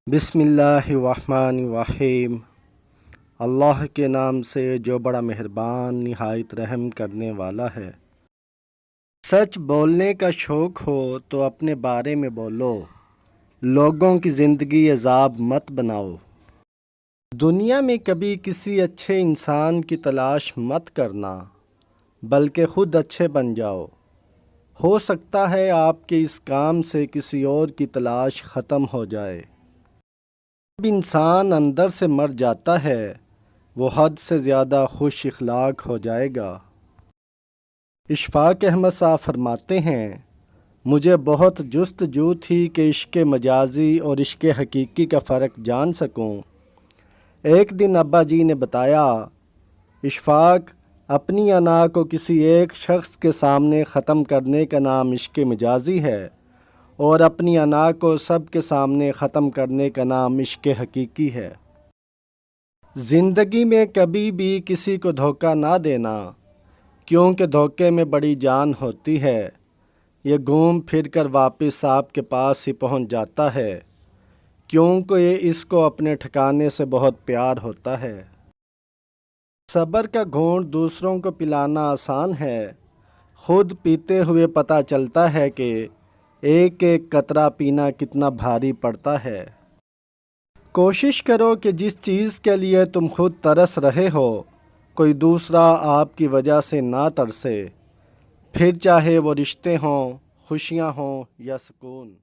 بسم اللہ الرحمن الرحیم۔ اللہ کے نام سے جو بڑا مہربان نہایت رحم کرنے والا ہے۔ سچ بولنے کا شوق ہو تو اپنے بارے میں بولو، لوگوں کی زندگی عذاب مت بناؤ۔ دنیا میں کبھی کسی اچھے انسان کی تلاش مت کرنا، بلکہ خود اچھے بن جاؤ۔ ہو سکتا ہے آپ کے اس کام سے کسی اور کی تلاش ختم ہو جائے۔ جب انسان اندر سے مر جاتا ہے وہ حد سے زیادہ خوش اخلاق ہو جائے گا۔ اشفاق احمد صاحب فرماتے ہیں، مجھے بہت جستجو تھی کہ عشق مجازی اور عشق حقیقی کا فرق جان سکوں۔ ایک دن ابا جی نے بتایا، اشفاق، اپنی انا کو کسی ایک شخص کے سامنے ختم کرنے کا نام عشق مجازی ہے، اور اپنی انا کو سب کے سامنے ختم کرنے کا نام عشق حقیقی ہے۔ زندگی میں کبھی بھی کسی کو دھوکہ نہ دینا، کیونکہ دھوکے میں بڑی جان ہوتی ہے۔ یہ گھوم پھر کر واپس آپ کے پاس ہی پہنچ جاتا ہے، کیونکہ اس کو اپنے ٹھکانے سے بہت پیار ہوتا ہے۔ صبر کا گھونٹ دوسروں کو پلانا آسان ہے، خود پیتے ہوئے پتہ چلتا ہے کہ ایک ایک قطرہ پینا کتنا بھاری پڑتا ہے۔ کوشش کرو کہ جس چیز کے لیے تم خود ترس رہے ہو، کوئی دوسرا آپ کی وجہ سے نہ ترسے، پھر چاہے وہ رشتے ہوں، خوشیاں ہوں یا سکون۔